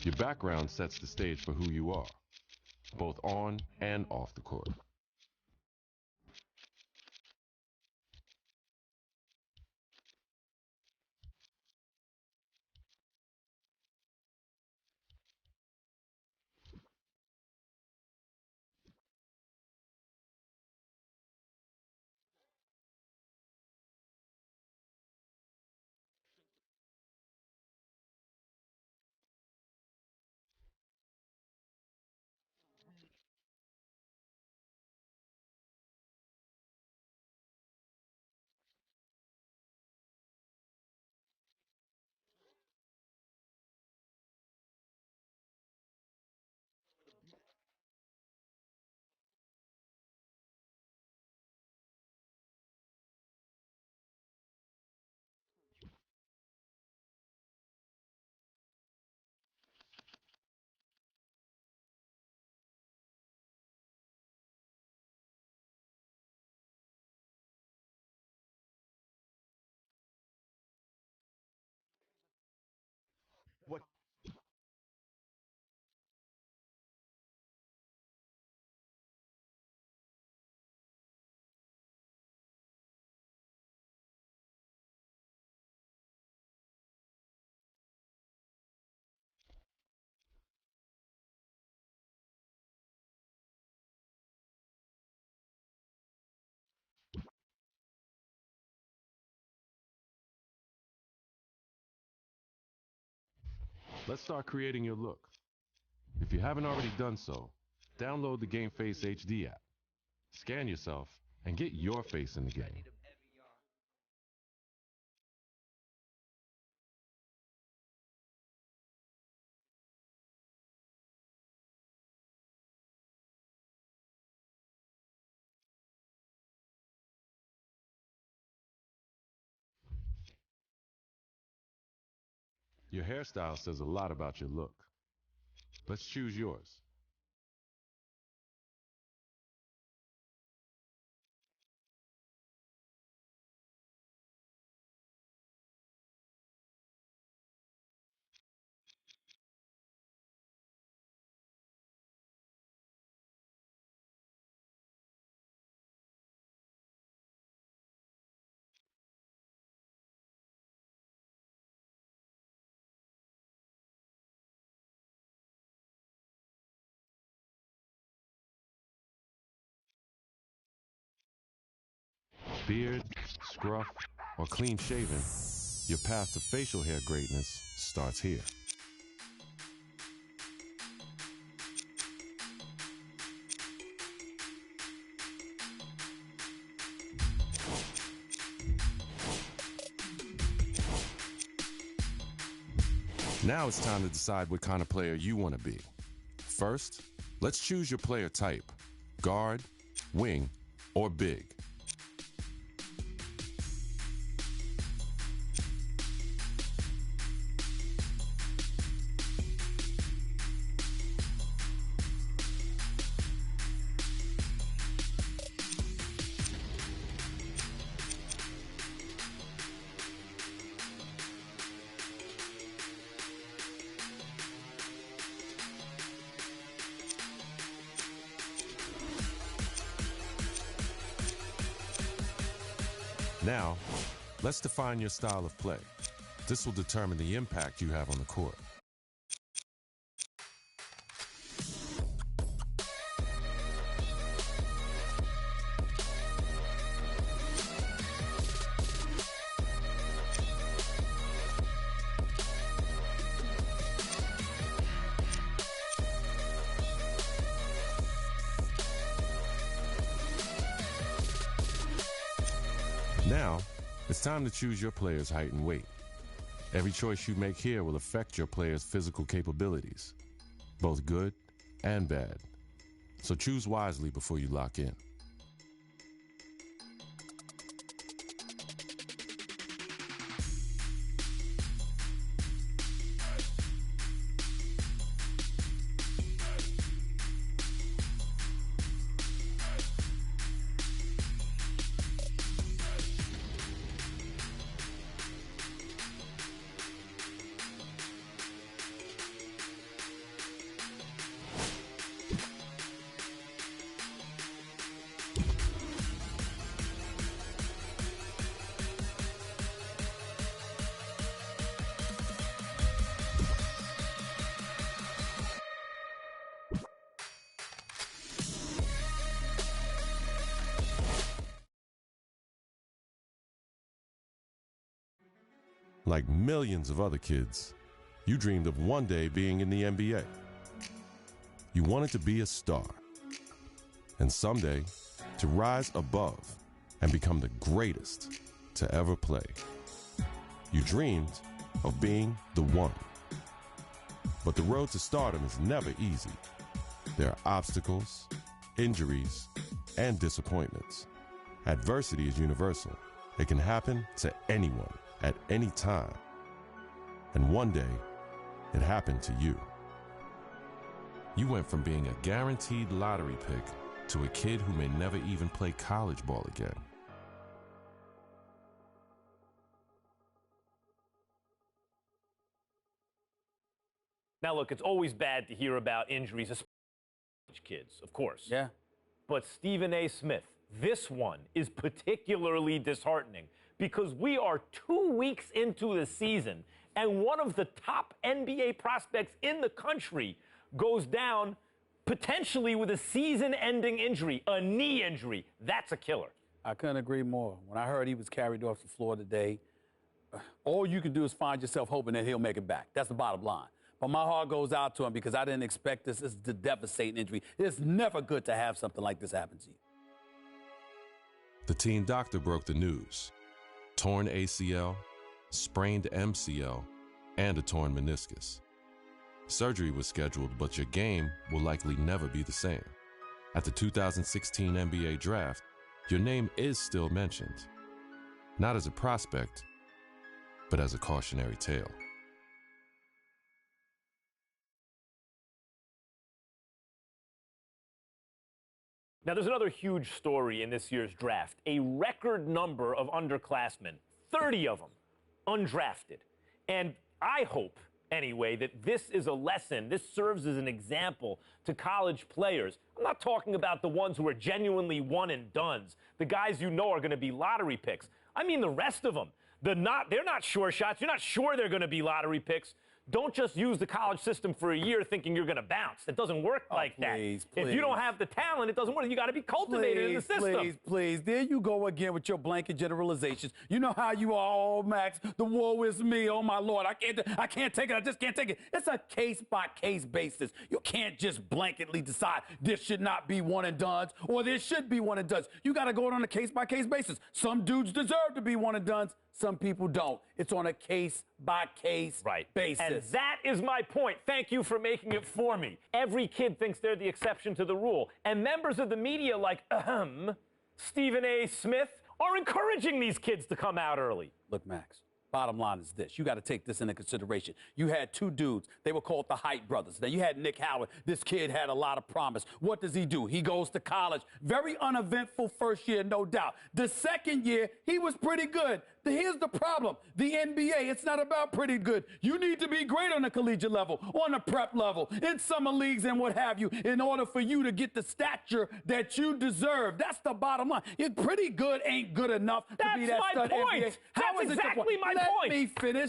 Your background sets the stage for who you are, both on and off the court. What? Let's start creating your look. If you haven't already done so, download the GameFace HD app. Scan yourself and get your face in the game. Your hairstyle says a lot about your look. Let's choose yours. Beard, scruff, or clean shaven, your path to facial hair greatness starts here. Now it's time to decide what kind of player you want to be. First, let's choose your player type: guard, wing, or big. Now, let's define your style of play. This will determine the impact you have on the court. Now, it's time to choose your player's height and weight. Every choice you make here will affect your player's physical capabilities, both good and bad. So choose wisely before you lock in. Like millions of other kids, you dreamed of one day being in the NBA. You wanted to be a star, and someday to rise above and become the greatest to ever play. You dreamed of being the one. But the road to stardom is never easy. There are obstacles, injuries, and disappointments. Adversity is universal. It can happen to anyone at any time. And one day, it happened to you. You went from being a guaranteed lottery pick to a kid who may never even play college ball again. Now, look, it's always bad to hear about injuries, especially kids, of course. Yeah. But Stephen A. Smith, this one is particularly disheartening because we are 2 weeks into the season and one of the top NBA prospects in the country goes down potentially with a season-ending injury, a knee injury. That's a killer. I couldn't agree more. When I heard he was carried off the floor today, all you can do is find yourself hoping that he'll make it back. That's the bottom line. But my heart goes out to him because I didn't expect this. This is a devastating injury. It's never good to have something like this happen to you. The team doctor broke the news. Torn ACL, sprained MCL, and a torn meniscus. Surgery was scheduled, but your game will likely never be the same. At the 2016 NBA draft, your name is still mentioned. Not as a prospect, but as a cautionary tale. Now, there's another huge story in this year's draft. A record number of underclassmen, 30 of them, undrafted. And I hope, anyway, that this is a lesson, this serves as an example to college players. I'm not talking about the ones who are genuinely one and dones, the guys you know are going to be lottery picks. I mean the rest of them. They're not sure shots. You're not sure they're going to be lottery picks. Don't just use the college system for a year thinking you're going to bounce. It doesn't work like that. Please. If you don't have the talent, it doesn't work. You got to be cultivated in the system. Please. There you go again with your blanket generalizations. You know how you are, oh, Max. The woe is me. Oh, my Lord. I can't take it. I just can't take it. It's a case-by-case basis. You can't just blanketly decide this should not be one and dones or this should be one and dones. You got to go on a case-by-case basis. Some dudes deserve to be one and dones. Some people don't. It's on a case-by-case basis. And that is my point. Thank you for making it for me. Every kid thinks they're the exception to the rule. And members of the media like, Stephen A. Smith, are encouraging these kids to come out early. Look, Max, bottom line is this. You got to take this into consideration. You had two dudes. They were called the Height brothers. Then you had Nick Howard. This kid had a lot of promise. What does he do? He goes to college. Very uneventful first year, no doubt. The second year, he was pretty good. Here's the problem. The NBA, it's not about pretty good. You need to be great on the collegiate level, on the prep level, in summer leagues and what have you, in order for you to get the stature that you deserve. That's the bottom line. You're pretty good ain't good enough to be that stud NBA. How is exactly my point.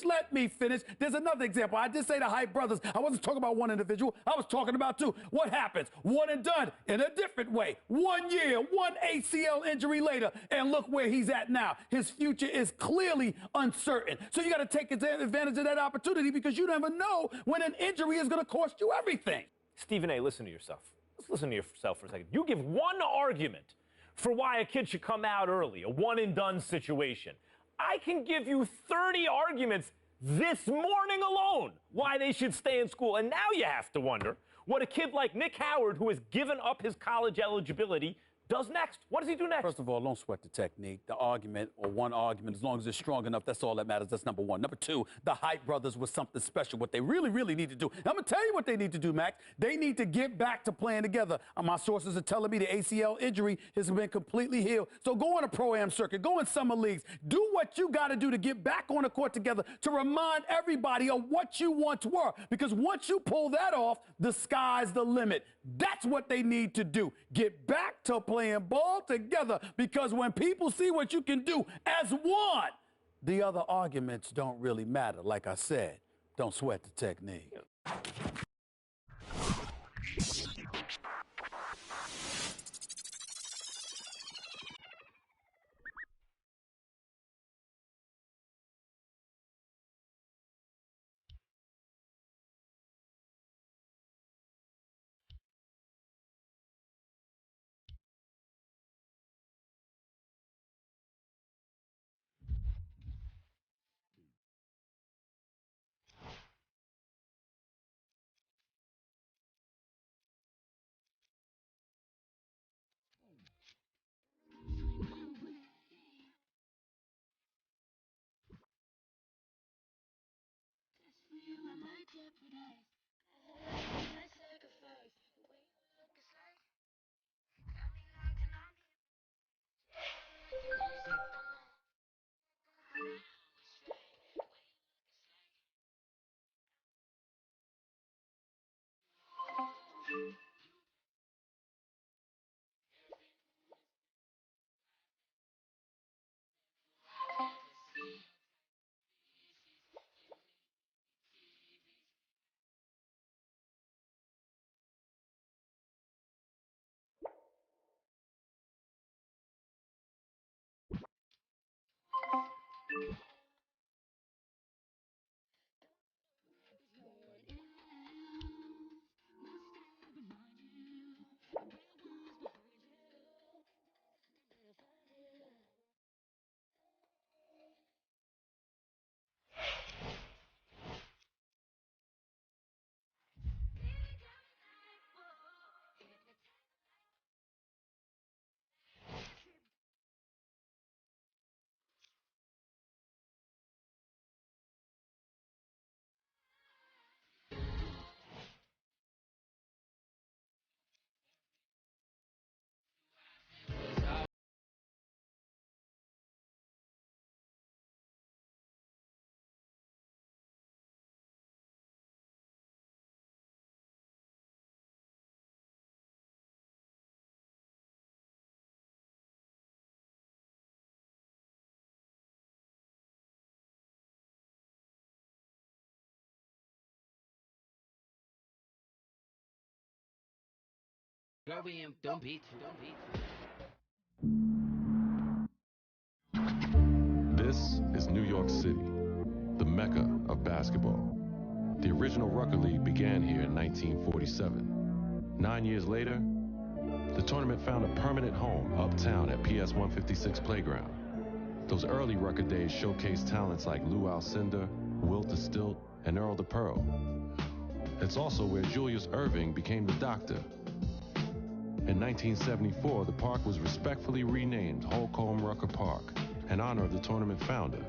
Let me finish. There's another example. I did say the Height brothers. I wasn't talking about one individual. I was talking about two. What happens? One and done in a different way. 1 year, one ACL injury later, and look where he's at now. His future is clearly uncertain. So you got to take advantage of that opportunity because you never know when an injury is going to cost you everything. Stephen A., listen to yourself. Let's listen to yourself for a second. You give one argument for why a kid should come out early, a one-and-done situation. I can give you 30 arguments this morning alone why they should stay in school. And now you have to wonder what a kid like Nick Howard, who has given up his college eligibility, does next. What does he do next? First of all, don't sweat the technique. The argument, or one argument, as long as it's strong enough, that's all that matters. That's number one. Number two, the Height brothers was something special. What they really, really need to do. And I'm going to tell you what they need to do, Max. They need to get back to playing together. My sources are telling me the ACL injury has been completely healed. So go on a pro-am circuit. Go in summer leagues. Do what you got to do to get back on the court together to remind everybody of what you once were. Because once you pull that off, the sky's the limit. That's what they need to do. Get back to playing ball together, because when people see what you can do as one, the other arguments don't really matter. Like I said, don't sweat the technique. Don't beat. This is New York City, the mecca of basketball. The original Rucker League began here in 1947. 9 years later, the tournament found a permanent home uptown at PS 156 Playground. Those early Rucker days showcased talents like Lou Alcindor, Wilt the Stilt, and Earl the Pearl. It's also where Julius Erving became the Doctor. In 1974, the park was respectfully renamed Holcomb Rucker Park in honor of the tournament founder.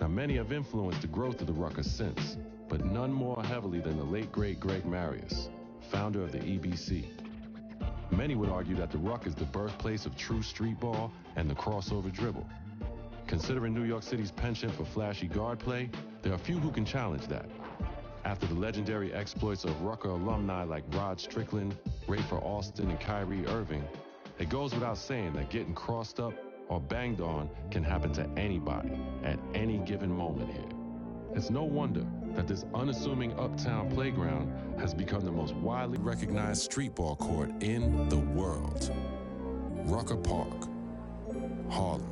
Now, many have influenced the growth of the Rucker since, but none more heavily than the late, great Greg Marius, founder of the EBC. Many would argue that the Ruck is the birthplace of true street ball and the crossover dribble. Considering New York City's penchant for flashy guard play, there are few who can challenge that. After the legendary exploits of Rucker alumni like Rod Strickland, Rafer Alston, and Kyrie Irving, it goes without saying that getting crossed up or banged on can happen to anybody at any given moment here. It's no wonder that this unassuming uptown playground has become the most widely recognized street ball court in the world. Rucker Park, Harlem.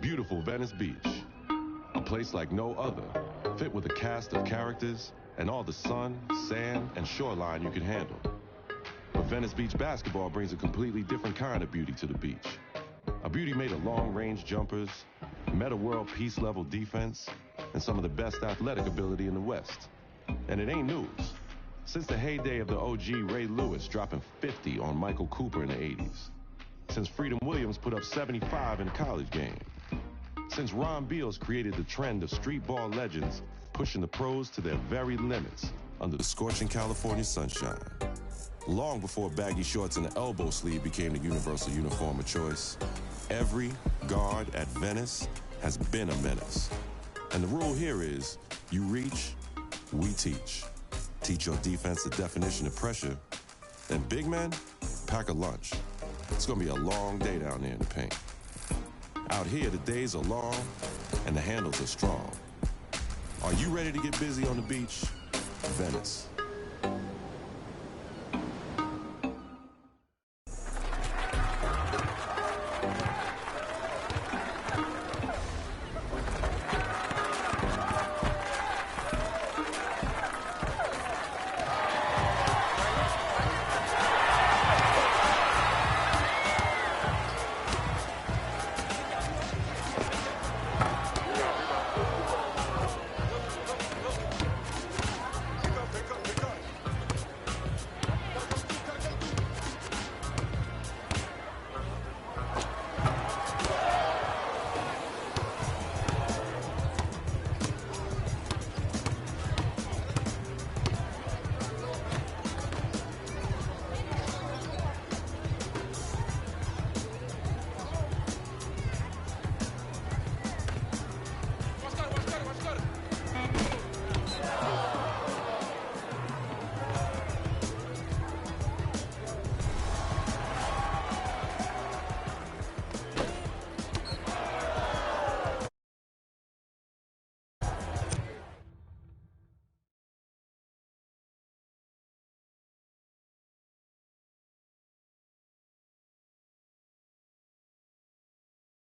Beautiful Venice Beach, a place like no other, fit with a cast of characters and all the sun, sand, and shoreline you can handle. But Venice Beach basketball brings a completely different kind of beauty to the beach. A beauty made of long-range jumpers, meta world peace level defense, and some of the best athletic ability in the West. And it ain't news. Since the heyday of the OG Ray Lewis dropping 50 on Michael Cooper in the 80s. Since Freedom Williams put up 75 in a college game. Since Ron Beals created the trend of street ball legends pushing the pros to their very limits under the scorching California sunshine. Long before baggy shorts and the elbow sleeve became the universal uniform of choice, every guard at Venice has been a menace. And the rule here is, you reach, we teach. Teach your defense the definition of pressure, then big men, pack a lunch. It's gonna be a long day down there in the paint. Out here, the days are long and the handles are strong. Are you ready to get busy on the beach? Venice.